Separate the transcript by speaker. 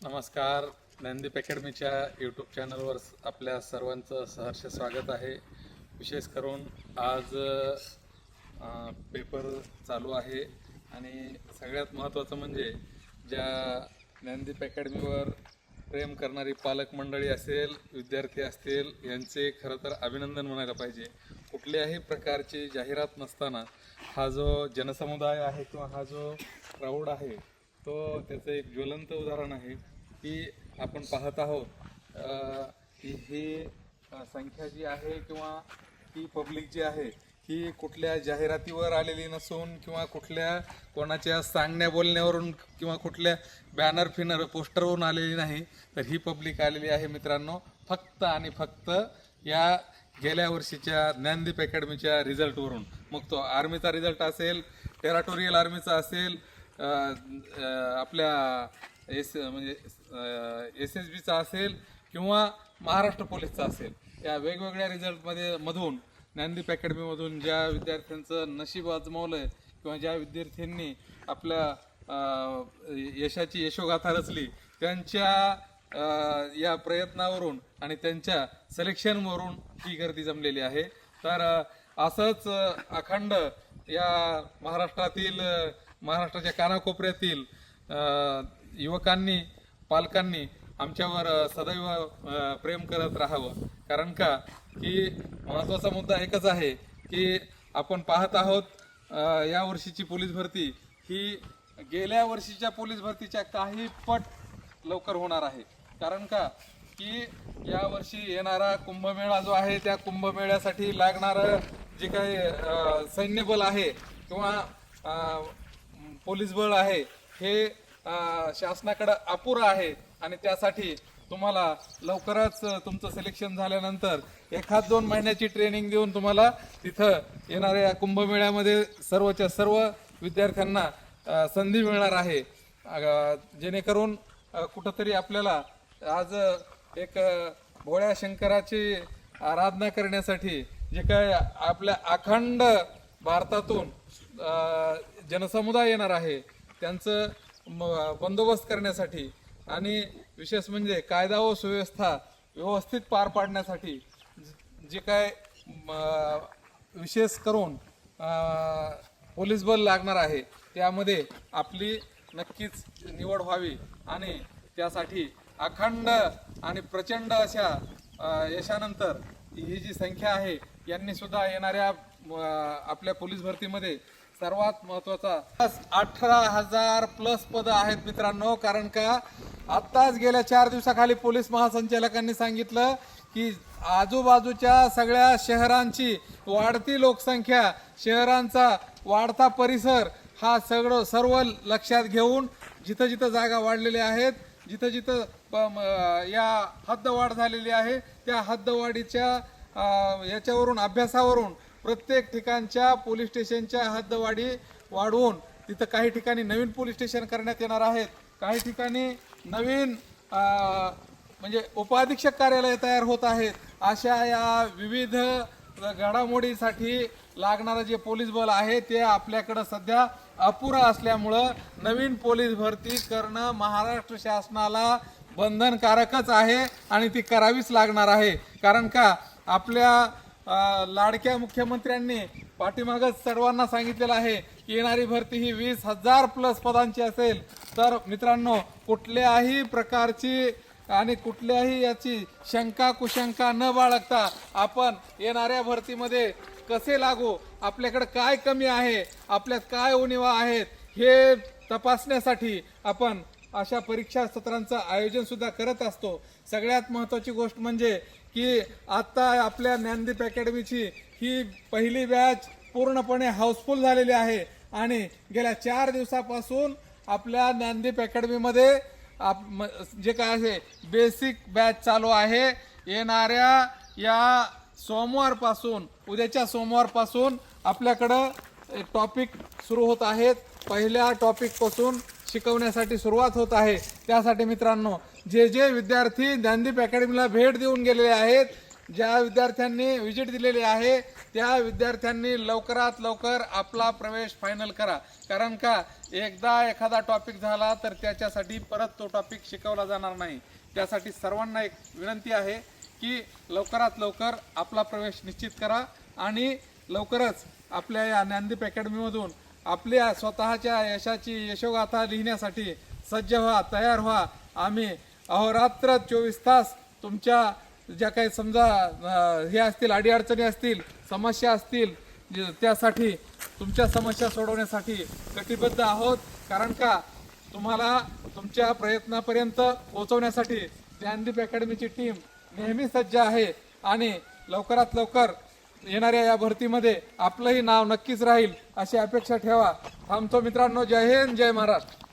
Speaker 1: नमस्कार. ज्ञानदीप अकॅडमीच्या यूट्यूब चॅनलवर आपल्या सर्वांचं सहर्ष स्वागत आहे. विशेष करून आज पेपर चालू आहे आणि सगळ्यात महत्त्वाचं म्हणजे ज्या ज्ञानदीप अकॅडमीवर प्रेम करणारी पालक मंडळी असेल, विद्यार्थी असतील, यांचे खरं तर अभिनंदन म्हणायला पाहिजे. कुठल्याही प्रकारची जाहिरात नसताना हा जो जनसमुदाय आहे किंवा हा जो क्राऊड आहे तो त्याचं एक ज्वलंत उदाहरण आहे की आपण पाहत आहोत की ही संख्या जी आहे किंवा ही पब्लिक जी आहे ही कुठल्या जाहिरातीवर आलेली नसून किंवा कुठल्या कोणाच्या सांगण्या बोलण्यावरून किंवा कुठल्या बॅनर पोस्टरवरून आलेली नाही, तर ही पब्लिक आलेली आहे मित्रांनो फक्त आणि फक्त या गेल्या वर्षीच्या ज्ञानदीप अकॅडमीच्या रिझल्टवरून. मग तो आर्मीचा रिझल्ट असेल, टेराटोरियल आर्मीचा असेल, आपल्या म्हणजे SSBचा असेल किंवा महाराष्ट्र पोलीसचा असेल, या वेगवेगळ्या मधून ज्ञानदीप अकॅडमीमधून ज्या विद्यार्थ्यांचं नशीब आजमावलं आहे किंवा ज्या विद्यार्थ्यांनी आपल्या यशाची यशोगाथा रचली त्यांच्या या प्रयत्नावरून आणि त्यांच्या सिलेक्शनवरून ही गर्दी जमलेली आहे. तर असंच अखंड या महाराष्ट्राच्या कानाकोपऱ्यातील युवकांनी, पालकांनी आमच्यावर सदैव प्रेम करत राहावं. कारण का की महत्त्वाचा मुद्दा एकच आहे की आपण पाहत आहोत या वर्षीची पोलीस भरती ही गेल्या वर्षीच्या पोलीस भरतीच्या काही पट लवकर होणार आहे. कारण का की या वर्षी येणारा कुंभमेळा जो आहे त्या कुंभमेळ्यासाठी लागणारं जे काही सैन्यबल आहे किंवा पोलीस बळ आहे हे शासनाकडे अपुरं आहे आणि त्यासाठी तुम्हाला लवकरच तुमचं सिलेक्शन झाल्यानंतर 1-2 महिन्याची ट्रेनिंग देऊन तुम्हाला तिथं येणाऱ्या कुंभमेळ्यामध्ये सर्वच्या सर्व विद्यार्थ्यांना संधी मिळणार आहे. जेणेकरून कुठंतरी आपल्याला आज एक भोळ्या शंकराची आराधना करण्यासाठी जे काय आपल्या अखंड भारतातून जनसमुदाय येणार आहे त्यांचं बंदोबस्त करण्यासाठी आणि विशेष म्हणजे कायदा व सुव्यवस्था व्यवस्थित पार पाडण्यासाठी जे काय विशेष करून पोलीस बल लागणार आहे त्यामध्ये आपली नक्कीच निवड व्हावी आणि त्यासाठी अखंड आणि प्रचंड अशा यशानंतर ही जी संख्या आहे यांनी सुद्धा येणाऱ्या आपल्या पोलीस भरतीमध्ये सर्वात महत्त्वाचा 18,000 प्लस पदं आहेत मित्रांनो. कारण का आत्ताच गेल्या 4 दिवसाखाली पोलीस महासंचालकांनी सांगितलं की आजूबाजूच्या सगळ्या शहरांची वाढती लोकसंख्या, शहरांचा वाढता परिसर हा सर्व लक्षात घेऊन जिथं जिथं जागा वाढलेल्या आहेत, जिथं जिथं या हद्दवाढ झालेली आहे त्या हद्दवाढीच्या याच्यावरून अभ्यासावरून प्रत्येक ठिकाणच्या पोलीस स्टेशनच्या हद्दवाढी वाढवून तिथं काही ठिकाणी नवीन पोलीस स्टेशन करण्यात येणार आहेत, काही ठिकाणी नवीन म्हणजे उपअधीक्षक कार्यालय तयार होत आहेत. अशा या विविध घडामोडीसाठी लागणारं जे पोलीस बल आहे ते आपल्याकडं सध्या अपुरा असल्यामुळं नवीन पोलीस भरती करणं महाराष्ट्र शासनाला बंधनकारकच आहे आणि ती करावीच लागणार आहे. कारण का आपल्या लाडक्या मुख्यमंत्र्यांनी पाठीमागच सर्वांना सांगितलेलं आहे की येणारी भरती ही 20,000 प्लस पदांची असेल. तर मित्रांनो कुठल्याही प्रकारची आणि कुठल्याही याची शंका कुशंका न बाळगता आपण येणाऱ्या भरतीमध्ये कसे लागू, आपल्याकडे काय कमी आहे, आपल्यात काय उणिवा आहेत हे तपासण्यासाठी आपण अशा परीक्षा सत्रांचं आयोजन सुद्धा करत असतो. सगळ्यात महत्त्वाची गोष्ट म्हणजे की आता आपल्या ज्ञानदीप अकॅडमीची ही पहिली बॅच पूर्णपणे हाऊसफुल झालेली आहे आणि गेल्या 4 दिवसापासून आपल्या ज्ञानदीप अकॅडमीमध्ये जे काय आहे बेसिक बॅच चालू आहे. येणाऱ्या या सोमवारपासून, उद्याच्या सोमवारपासून आपल्याकडं टॉपिक सुरू होत आहेत. पहिल्या टॉपिकपासून शिकवण्यासाठी सुरुवात होत आहे. त्यासाठी मित्रांनो जे विद्यार्थी ज्ञानदीप अकॅडमीला भेट देऊन गेलेले आहेत ज्या विद्यार्थ्यांनी व्हिजिट दिलेली आहे त्या विद्यार्थ्यांनी लवकरात लवकर आपला प्रवेश फायनल करा. कारण का एकदा एखादा टॉपिक झाला तर त्याच्यासाठी परत तो टॉपिक शिकवला जाणार नाही. त्यासाठी सर्वांना एक विनंती आहे की लवकरात लवकर आपला प्रवेश निश्चित करा आणि लवकरच आपल्या या ज्ञानदीप अकॅडमीमधून आपल्या स्वतःच्या यशाची यशोगाथा लिहिण्यासाठी सज्ज व्हा, तयार व्हा. आम्ही अहोरात्र 24 तास तुमच्या ज्या काही समजा हे असतील, अडीअडचणी असतील, समस्या असतील, त्यासाठी तुमच्या समस्या सोडवण्यासाठी कटिबद्ध आहोत. कारण का तुम्हाला तुमच्या प्रयत्नापर्यंत पोहोचवण्यासाठी ज्ञानदीप अकॅडमीची टीम नेहमी सज्ज आहे आणि लवकरात लवकर येणाऱ्या या भरतीमध्ये आपलंही नाव नक्कीच राहील अशी अपेक्षा ठेवा. थांबतो मित्रांनो. जय हिंद, जय महाराष्ट्र.